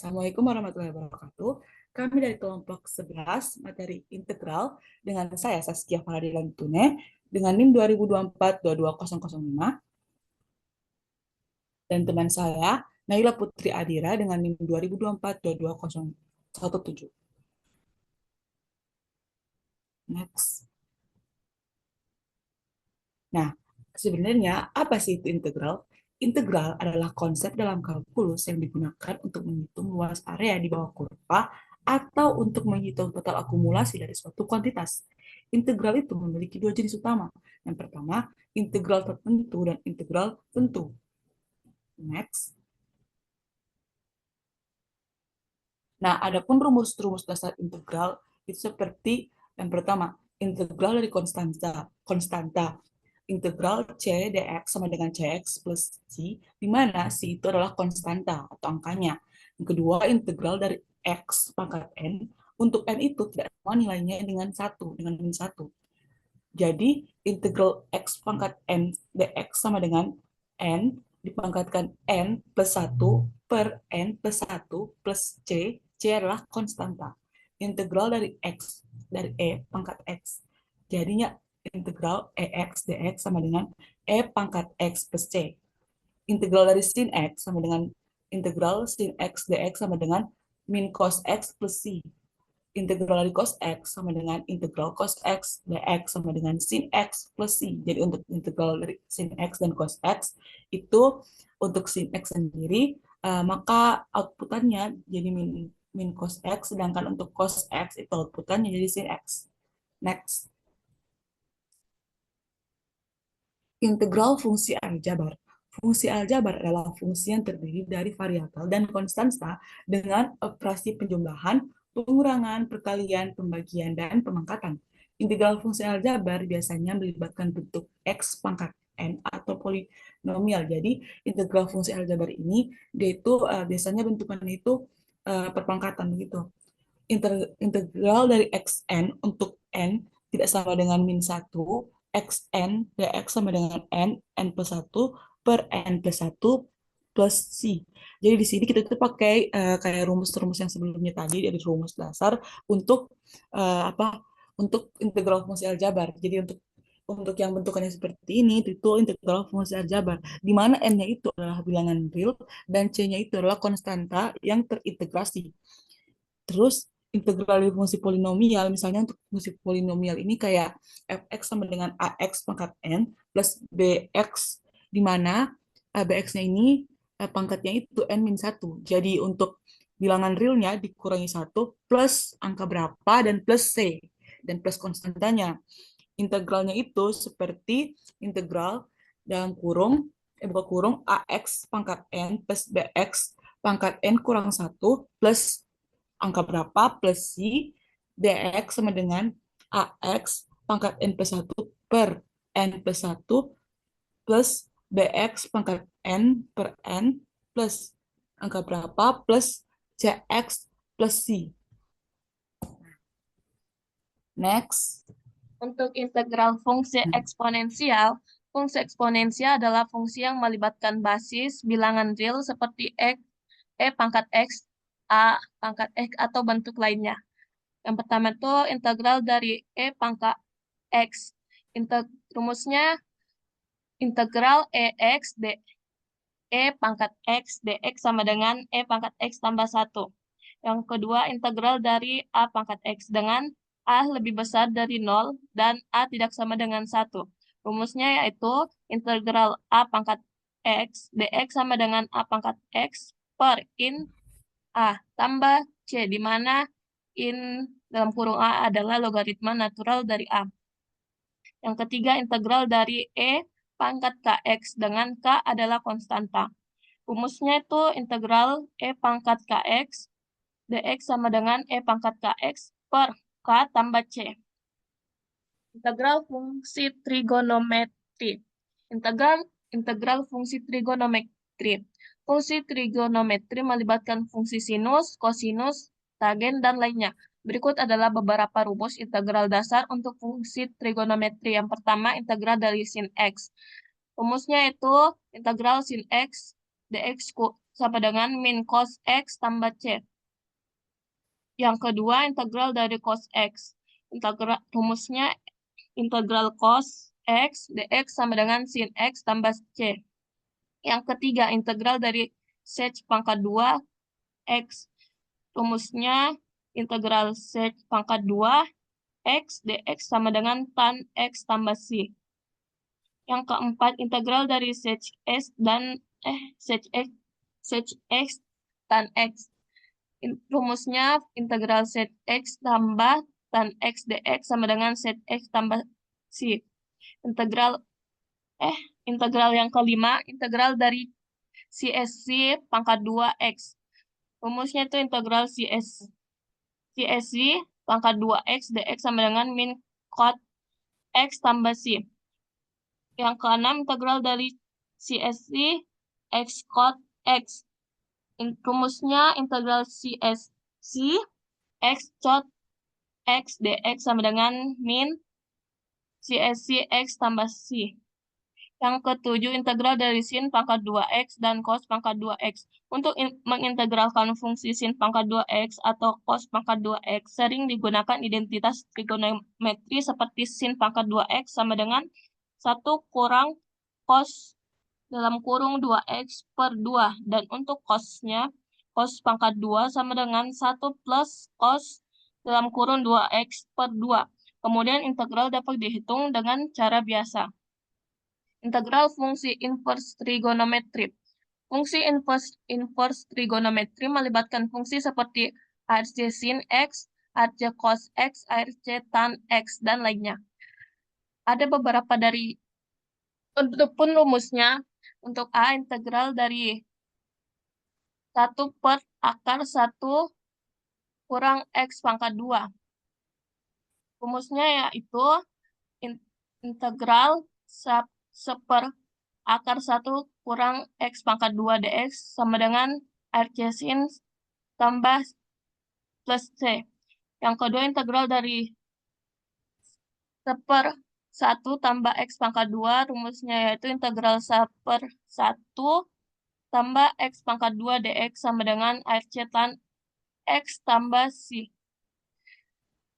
Assalamualaikum warahmatullahi wabarakatuh. Kami dari kelompok 11 materi integral dengan saya Saskia Faradilan Tune dengan NIM 2024-22005 dan teman saya Naila Putri Adira dengan NIM 2024-22017. Next. Nah, sebenarnya apa sih itu integral? Integral adalah konsep dalam kalkulus yang digunakan untuk menghitung luas area di bawah kurva atau untuk menghitung total akumulasi dari suatu kuantitas. Integral itu memiliki dua jenis utama. Yang pertama, integral tertentu dan integral tentu. Next. Nah, adapun rumus-rumus dasar integral itu seperti yang pertama, integral dari konstanta. Integral C dx sama dengan Cx plus C, di mana C itu adalah konstanta atau angkanya. Yang kedua, integral dari X pangkat N, untuk N itu tidak sama nilainya dengan 1, dengan min 1. Jadi, integral X pangkat N dx sama dengan N dipangkatkan N plus 1 per N plus 1 plus C, C adalah konstanta. Integral dari X, dari E pangkat X. Jadinya integral EX dx sama dengan E pangkat X plus C. Integral dari sin X sama dengan integral sin X dx sama dengan min cos X plus C. Integral dari cos X sama dengan integral cos X dx sama dengan sin X plus C. Jadi untuk integral dari sin X dan cos X itu untuk sin X sendiri, maka outputannya jadi min cos X, sedangkan untuk cos X itu outputannya jadi sin X. Next. Integral fungsi aljabar. Fungsi aljabar adalah fungsi yang terdiri dari variabel dan konstanta dengan operasi penjumlahan, pengurangan, perkalian, pembagian, dan pemangkatan. Integral fungsi aljabar biasanya melibatkan bentuk X pangkat N atau polinomial. Jadi, integral fungsi aljabar ini, dia itu biasanya bentukannya itu perpangkatan begitu. Integral dari xn untuk n tidak sama dengan min 1, xn dx sama dengan n plus 1 per n plus 1 plus c. Jadi di sini kita tuh pakai kayak rumus-rumus yang sebelumnya tadi dari rumus dasar untuk apa? Untuk integral fungsi aljabar. Jadi untuk yang bentukannya seperti ini itu integral fungsi aljabar, di mana n-nya itu adalah bilangan real dan c-nya itu adalah konstanta yang terintegrasi. Terus integral dari fungsi polinomial, misalnya untuk fungsi polinomial ini kayak fx sama dengan ax pangkat n plus bx, di mana bx-nya ini pangkatnya itu n min 1. Jadi untuk bilangan realnya dikurangi 1 plus angka berapa dan plus c dan plus konstantanya. Integralnya itu seperti integral dalam kurung, buka kurung ax pangkat n plus bx pangkat n kurang 1 plus angka berapa plus C dx sama dengan AX pangkat N plus 1 per N plus 1 plus BX pangkat N per N plus angka berapa plus CX plus C. Next. Untuk integral fungsi eksponensial adalah fungsi yang melibatkan basis bilangan real seperti e pangkat x, a pangkat x, atau bentuk lainnya. Yang pertama itu integral dari e pangkat x. Rumusnya integral ex e pangkat x dx sama dengan e pangkat x tambah 1. Yang kedua, integral dari a pangkat x dengan a lebih besar dari 0 dan a tidak sama dengan 1. Rumusnya yaitu integral a pangkat x dx sama dengan a pangkat x per in a tambah c, di mana in dalam kurung a adalah logaritma natural dari a. Yang ketiga, integral dari e pangkat kx dengan k adalah konstanta. Rumusnya itu integral e pangkat kx dx sama dengan e pangkat kx per k tambah c. Integral fungsi trigonometri. Integral fungsi trigonometri. Fungsi trigonometri melibatkan fungsi sinus, kosinus, tagen, dan lainnya. Berikut adalah beberapa rumus integral dasar untuk fungsi trigonometri. Yang pertama, integral dari sin x. Rumusnya itu integral sin x dx sama dengan min cos X tambah C. Yang kedua, integral dari cos X. Rumusnya integral cos X dx sama dengan sin X tambah C. Yang ketiga, integral dari sec pangkat 2 X. Rumusnya integral sec pangkat 2 X dx sama dengan tan X tambah C. Yang keempat, integral dari sec S dan sec X tan X. Rumusnya integral sec X tambah tan X dx sama dengan sec X tambah C. Integral yang kelima, integral dari CSC pangkat 2 X. Rumusnya itu integral CSC pangkat 2 X dx sama dengan min cot X tambah C. Yang keenam, integral dari CSC X cot X. Rumusnya integral CSC X cot X dx sama dengan min CSC X tambah C. Yang ketujuh, integral dari sin pangkat 2X dan cos pangkat 2X. Untuk mengintegralkan fungsi sin pangkat 2X atau cos pangkat 2X, sering digunakan identitas trigonometri seperti sin pangkat 2X sama dengan 1 kurang cos dalam kurung 2X per 2. Dan untuk cosnya, cos pangkat 2 sama dengan 1 plus cos dalam kurung 2X per 2. Kemudian integral dapat dihitung dengan cara biasa. Integral fungsi inverse trigonometri. Fungsi inverse trigonometri melibatkan fungsi seperti ARC sin X, ARC cos X, ARC tan X, dan lainnya. Ada beberapa dari, untuk pun rumusnya, untuk A, integral dari 1 per akar 1 kurang X pangkat 2. Rumusnya yaitu integral seper akar 1 kurang X pangkat 2 dx sama dengan RC sin tambah plus C. Yang kedua, integral dari seper 1 tambah X pangkat 2, rumusnya yaitu integral seper 1 tambah X pangkat 2 dx sama dengan RC tan X tambah C.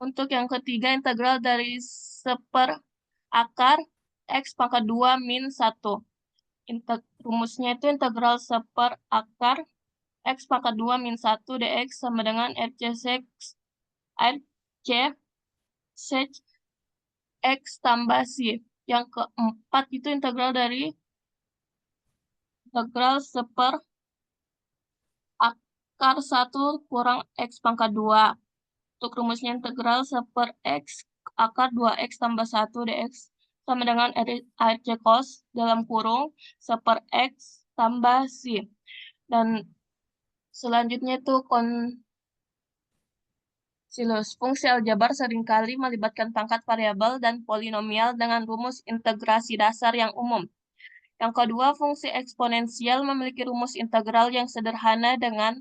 Untuk yang ketiga, integral dari seper akar X pangkat 2 min 1. Rumusnya itu integral seper akar X pangkat 2 min 1 dx sama dengan RC sec X tambah C. Yang keempat itu integral dari integral seper akar 1 kurang X pangkat 2. Untuk rumusnya integral seper X akar 2X tambah 1 dx sama dengan RC cos dalam kurung seper X tambah C. Dan selanjutnya itu konsilus. Fungsi aljabar seringkali melibatkan pangkat variabel dan polinomial dengan rumus integrasi dasar yang umum. Yang kedua, fungsi eksponensial memiliki rumus integral yang sederhana dengan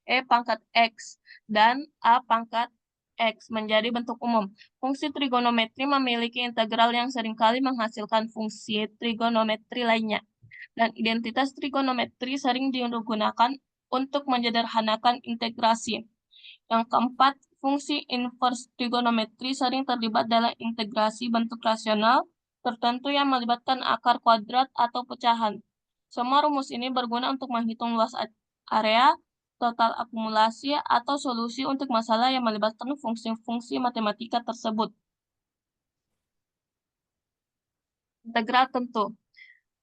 E pangkat X dan A pangkat X menjadi bentuk umum. Fungsi trigonometri memiliki integral yang seringkali menghasilkan fungsi trigonometri lainnya. Dan identitas trigonometri sering digunakan untuk menyederhanakan integrasi. Yang keempat, fungsi inverse trigonometri sering terlibat dalam integrasi bentuk rasional tertentu yang melibatkan akar kuadrat atau pecahan. Semua rumus ini berguna untuk menghitung luas area, total akumulasi, atau solusi untuk masalah yang melibatkan fungsi-fungsi matematika tersebut. Integral tentu.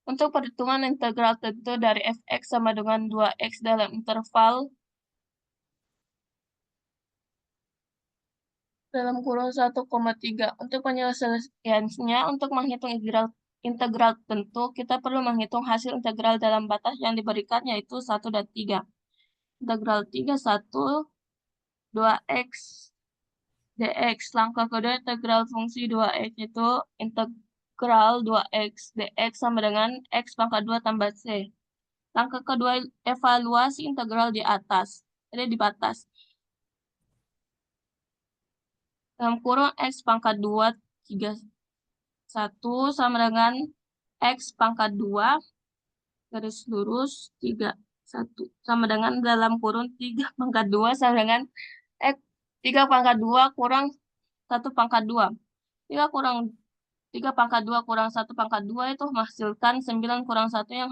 Untuk perhitungan integral tentu dari fx sama dengan 2x dalam interval dalam kurung 1,3. Untuk penyelesaiannya, untuk menghitung integral tentu, kita perlu menghitung hasil integral dalam batas yang diberikan, yaitu 1 dan 3. Integral 3, 1, 2x dx. Langkah kedua, integral fungsi 2x itu integral 2x dx sama dengan x pangkat 2 tambah c. Langkah kedua, evaluasi integral di atas. Jadi di batas. Dalam kurung x pangkat 2, 3, 1 sama dengan x pangkat 2 garis lurus 3, 1 sama dengan dalam kurung 3 pangkat 2 sama dengan X 3 pangkat 2 kurang 1 pangkat 2. 3 kurang 3 pangkat 2 kurang 1 pangkat 2 itu menghasilkan 9 kurang 1 yang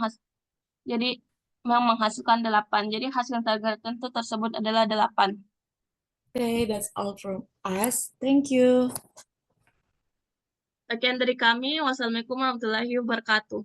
jadi yang menghasilkan 8. Jadi hasil tertentu tersebut adalah 8. Okay, that's all from us. Thank you. Sekian dari kami. Wassalamualaikum warahmatullahi wabarakatuh.